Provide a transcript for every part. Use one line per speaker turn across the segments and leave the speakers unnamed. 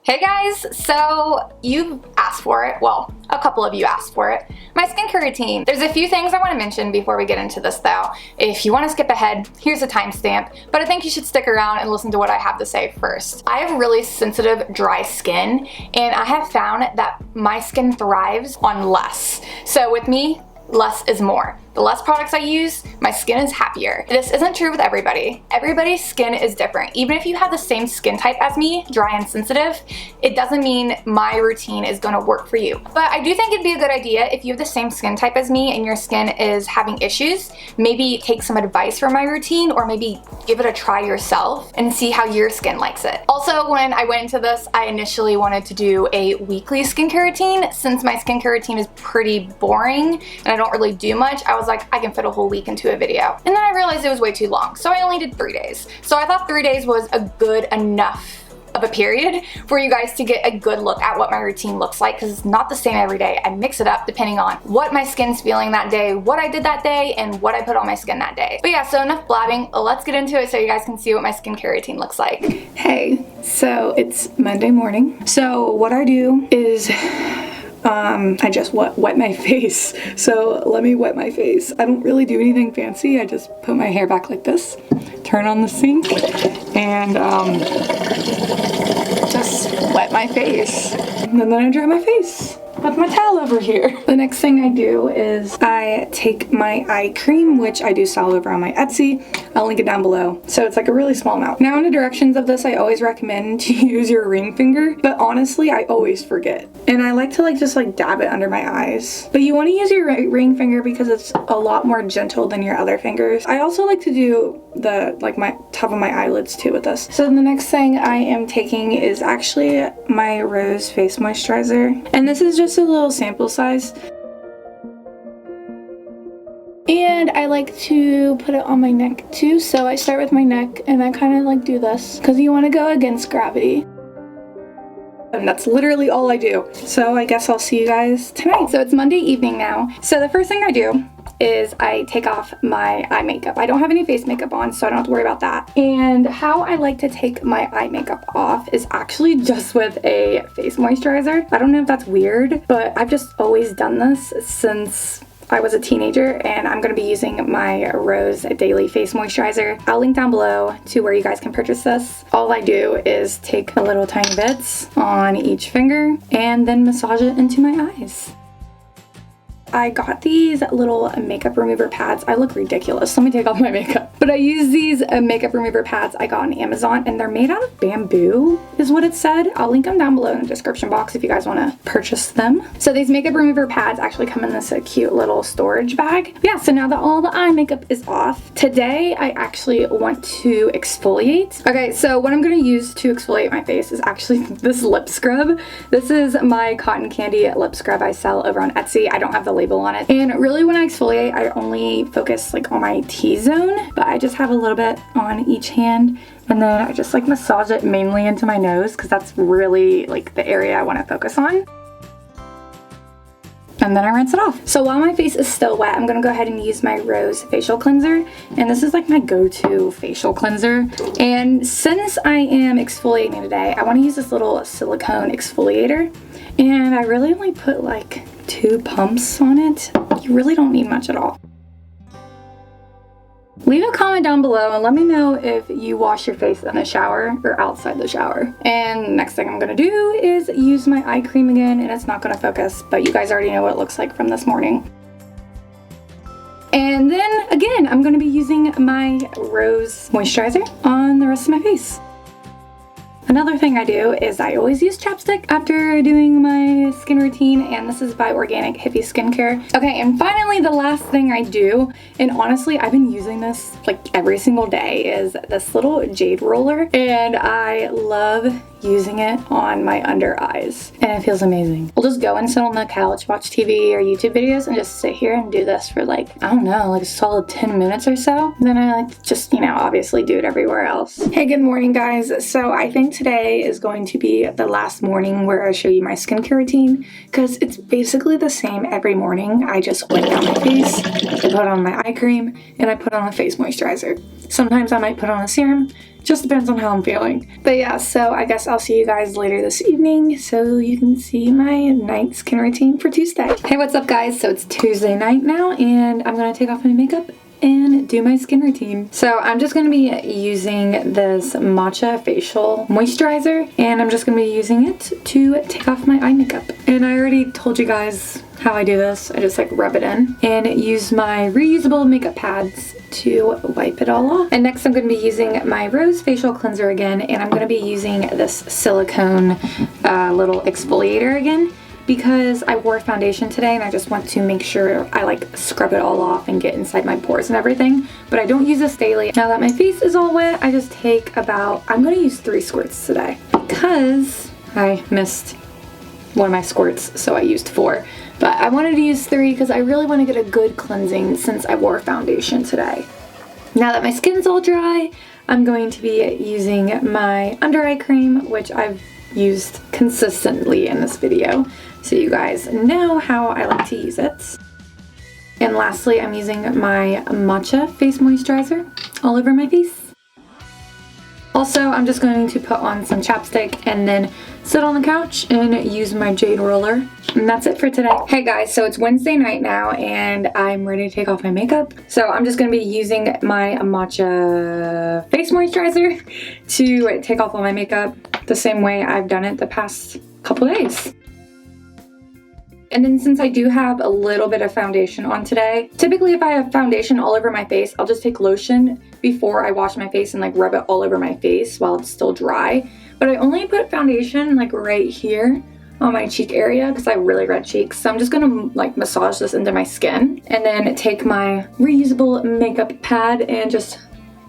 Hey guys, so you've asked for it. Well, a couple of you asked for it. My skincare routine. There's a few things I want to mention before we get into this though. If you want to skip ahead, here's a timestamp, but I think you should stick around and listen to what I have to say first. I have really sensitive, dry skin, and I have found that my skin thrives on less. So with me, less is more. The less products I use, my skin is happier. This isn't true with everybody. Everybody's skin is different. Even if you have the same skin type as me, dry and sensitive, it doesn't mean my routine is gonna work for you. But I do think it'd be a good idea if you have the same skin type as me and your skin is having issues, maybe take some advice from my routine or maybe give it a try yourself and see how your skin likes it. Also, when I went into this, I initially wanted to do a weekly skincare routine. Since my skincare routine is pretty boring and I don't really do much, I was like, I can fit a whole week into a video. And then I realized it was way too long, so I only did 3 days. So I thought 3 days was a good enough of a period for you guys to get a good look at what my routine looks like, because it's not the same every day. I mix it up depending on what my skin's feeling that day, what I did that day, and what I put on my skin that day. But yeah, so enough blabbing. Let's get into it so you guys can see what my skincare routine looks like.
Hey, so it's Monday morning. So what I do is I just wet my face. So let me wet my face. I don't really do anything fancy. I just put my hair back like this, turn on the sink, and just wet my face. And then I dry my face with my towel over here. The next thing I do is I take my eye cream, which I do sell over on my Etsy. I'll link it down below. So it's like a really small amount. Now in the directions of this, I always recommend to use your ring finger, but honestly, I always forget. And I like to just dab it under my eyes. But you want to use your ring finger because it's a lot more gentle than your other fingers. I also like to do the my top of my eyelids too with this. So the next thing I am taking is actually my Rose face moisturizer. And this is just a little sample size. And I like to put it on my neck too. So I start with my neck and I kind of do this because you want to go against gravity. And that's literally all I do. So I guess I'll see you guys tonight. So it's Monday evening now. So the first thing I do is I take off my eye makeup. I don't have any face makeup on, so I don't have to worry about that. And how I like to take my eye makeup off is actually just with a face moisturizer. I don't know if that's weird, but I've just always done this since I was a teenager, and I'm going to be using my Rose Daily Face Moisturizer. I'll link down below to where you guys can purchase this. All I do is take a little tiny bits on each finger and then massage it into my eyes. I got these little makeup remover pads. I look ridiculous. Let me take off my makeup. But I use these makeup remover pads I got on Amazon, and they're made out of bamboo is what it said. I'll link them down below in the description box if you guys want to purchase them. So these makeup remover pads actually come in this cute little storage bag. Yeah, so now that all the eye makeup is off, today I actually want to exfoliate. Okay, so what I'm going to use to exfoliate my face is actually this lip scrub. This is my cotton candy lip scrub I sell over on Etsy. I don't have the label on it. And really when I exfoliate, I only focus on my T-zone, but I just have a little bit on each hand. And then I just massage it mainly into my nose because that's really the area I want to focus on. And then I rinse it off. So while my face is still wet, I'm gonna go ahead and use my Rose facial cleanser. And this is my go-to facial cleanser. And since I am exfoliating today, I wanna use this little silicone exfoliator. And I really only put 2 pumps on it. You really don't need much at all. Leave a comment down below and let me know if you wash your face in the shower or outside the shower. And next thing I'm gonna do is use my eye cream again, and it's not gonna focus, but you guys already know what it looks like from this morning. And then again, I'm gonna be using my Rose moisturizer on the rest of my face. Another thing I do is I always use chapstick after doing my skin routine, and this is by Organic Hippie Skincare. Okay, and finally the last thing I do, and honestly I've been using this every single day, is this little Jade Roller, and I love using it on my under eyes, and it feels amazing. I'll just go and sit on the couch, watch TV or YouTube videos, and just sit here and do this for I don't know, a solid 10 minutes or so. Then I just, obviously do it everywhere else. Hey, good morning guys. So I think today is going to be the last morning where I show you my skincare routine, because it's basically the same every morning. I just wipe down my face, I put on my eye cream, and I put on a face moisturizer. Sometimes I might put on a serum, Just depends on how I'm feeling. But yeah, so I guess I'll see you guys later this evening so you can see my night skin routine for Tuesday. Hey, what's up guys? So it's Tuesday night now and I'm gonna take off my makeup and do my skin routine. So I'm just gonna be using this matcha facial moisturizer and I'm just gonna be using it to take off my eye makeup. And I already told you guys how I do this. I just like rub it in and use my reusable makeup pads to wipe it all off. And next I'm gonna be using my Rose facial cleanser again, and I'm gonna be using this silicone little exfoliator again because I wore foundation today and I just want to make sure I like scrub it all off and get inside my pores and everything. But I don't use this daily. Now that my face is all wet, I just take about, I'm gonna use 3 squirts today because I missed one of my squirts, so I used 4. But I wanted to use 3 because I really want to get a good cleansing since I wore foundation today. Now that my skin's all dry, I'm going to be using my under eye cream, which I've used consistently in this video, so you guys know how I like to use it. And lastly, I'm using my matcha face moisturizer all over my face. Also, I'm just going to put on some chapstick and then sit on the couch and use my Jade Roller. And that's it for today. Hey guys, so it's Wednesday night now and I'm ready to take off my makeup. So I'm just going to be using my matcha face moisturizer to take off all my makeup the same way I've done it the past couple days. And then since I do have a little bit of foundation on today, typically if I have foundation all over my face, I'll just take lotion before I wash my face and like rub it all over my face while it's still dry. But I only put foundation like right here on my cheek area because I have really red cheeks. So I'm just gonna like massage this into my skin and then take my reusable makeup pad and just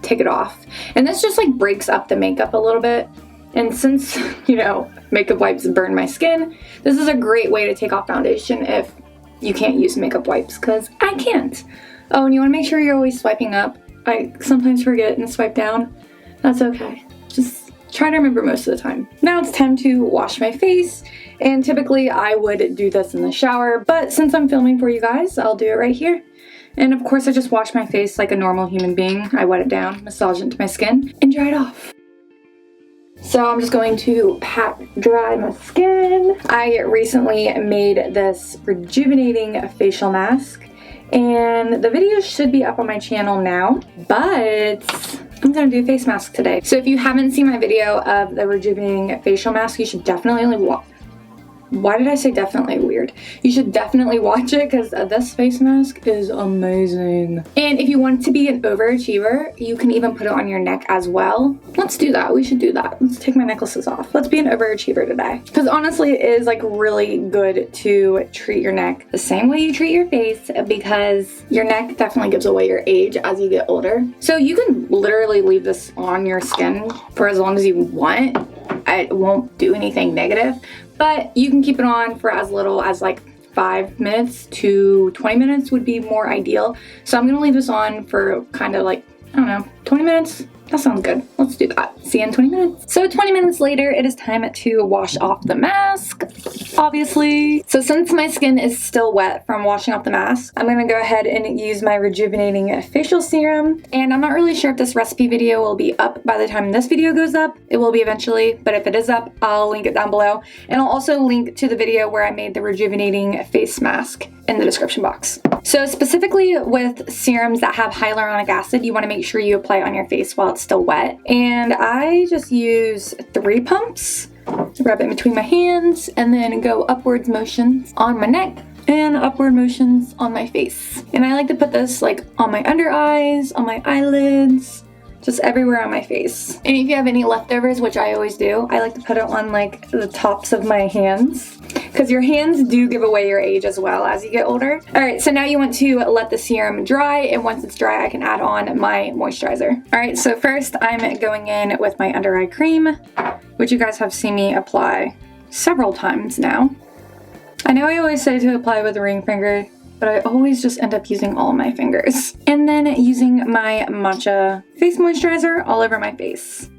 take it off. And this just like breaks up the makeup a little bit. And since, you know, makeup wipes burn my skin, this is a great way to take off foundation if you can't use makeup wipes, because I can't. Oh, and you want to make sure you're always swiping up. I sometimes forget and swipe down. That's okay. Just try to remember most of the time. Now it's time to wash my face, and typically I would do this in the shower, but since I'm filming for you guys, I'll do it right here. And of course I just wash my face like a normal human being. I wet it down, massage it into my skin, and dry it off. So I'm just going to pat dry my skin. I recently made this rejuvenating facial mask and the video should be up on my channel now, but I'm gonna do a face mask today. So if you haven't seen my video of the rejuvenating facial mask, you should definitely watch. Why did I say definitely? Weird. You should definitely watch it because this face mask is amazing. And if you want to be an overachiever, you can even put it on your neck as well. Let's do that. We should do that. Let's take my necklaces off. Let's be an overachiever today. Because honestly, it is like really good to treat your neck the same way you treat your face because your neck definitely gives away your age as you get older. So you can literally leave this on your skin for as long as you want. It won't do anything negative. But you can keep it on for as little as like 5 minutes to 20 minutes would be more ideal. So I'm gonna leave this on for kind of like, I don't know, 20 minutes? That sounds good. Let's do that. See you in 20 minutes. So 20 minutes later, it is time to wash off the mask, obviously. So since my skin is still wet from washing off the mask, I'm gonna go ahead and use my rejuvenating facial serum. And I'm not really sure if this recipe video will be up by the time this video goes up. It will be eventually, but if it is up, I'll link it down below. And I'll also link to the video where I made the rejuvenating face mask in the description box. So specifically with serums that have hyaluronic acid, you wanna make sure you apply it on your face while it's still wet. And I just use 3 pumps, rub it in between my hands, and then go upwards motions on my neck and upward motions on my face. And I like to put this like on my under eyes, on my eyelids, just everywhere on my face. And if you have any leftovers, which I always do, I like to put it on like the tops of my hands because your hands do give away your age as well as you get older. All right, so now you want to let the serum dry, and once it's dry, I can add on my moisturizer. All right, so first I'm going in with my under eye cream, which you guys have seen me apply several times now. I know I always say to apply with a ring finger, but I always just end up using all my fingers. And then using my matcha face moisturizer all over my face.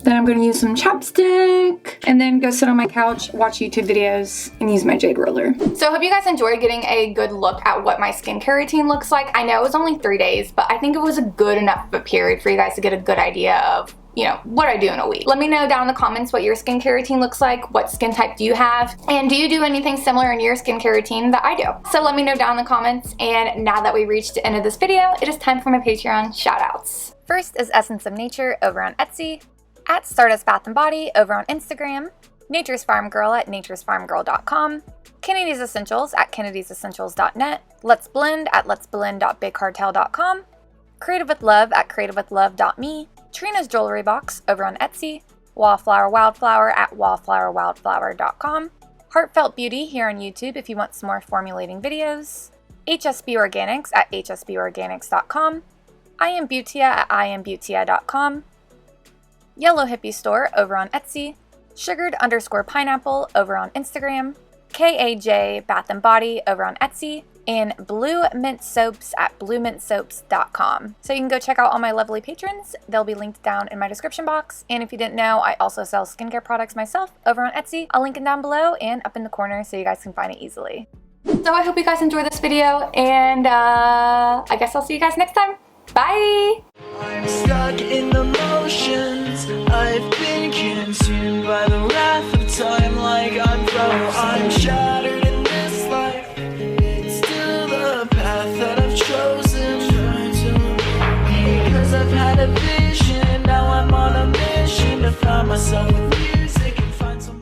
Then I'm going to use some chapstick and then go sit on my couch, watch YouTube videos, and use my Jade Roller.
So I hope you guys enjoyed getting a good look at what my skincare routine looks like. I know it was only 3 days, but I think it was a good enough of a period for you guys to get a good idea of, you know, what I do in a week. Let me know down in the comments what your skincare routine looks like. What skin type do you have? And do you do anything similar in your skincare routine that I do? So let me know down in the comments. And now that we reached the end of this video, it is time for my Patreon shoutouts. First is Essence of Nature over on Etsy, at Stardust Bath & Body over on Instagram, Nature's Farm Girl at naturesfarmgirl.com, Kennedy's Essentials at kennedysessentials.net, LettsBlend at letsblend.bigcartel.com, Creative with Love at creativewithlove.me, Trina's Jewelry Box over on Etsy, Wallflower Wildflower at wallflowerwildflower.com, Heartfelt Beauty here on YouTube if you want some more formulating videos, HSB Organics at hsborganics.com, I Am Beautia at iambeautia.com, Yellow Hippie Store over on Etsy, Sugared_Pineapple over on Instagram, KAJ Bath & Body over on Etsy, and Blue Mint Soaps at bluemintsoaps.com. So you can go check out all my lovely patrons. They'll be linked down in my description box. And if you didn't know, I also sell skincare products myself over on Etsy. I'll link it down below and up in the corner so you guys can find it easily. So I hope you guys enjoyed this video, and I guess I'll see you guys next time. Bye!
I'm stuck in the motions. I've been consumed by the wrath of time like I'm frozen. I'm shattered in this life. It's still the path that I've chosen. Because I've had a vision. Now I'm on a mission to find myself.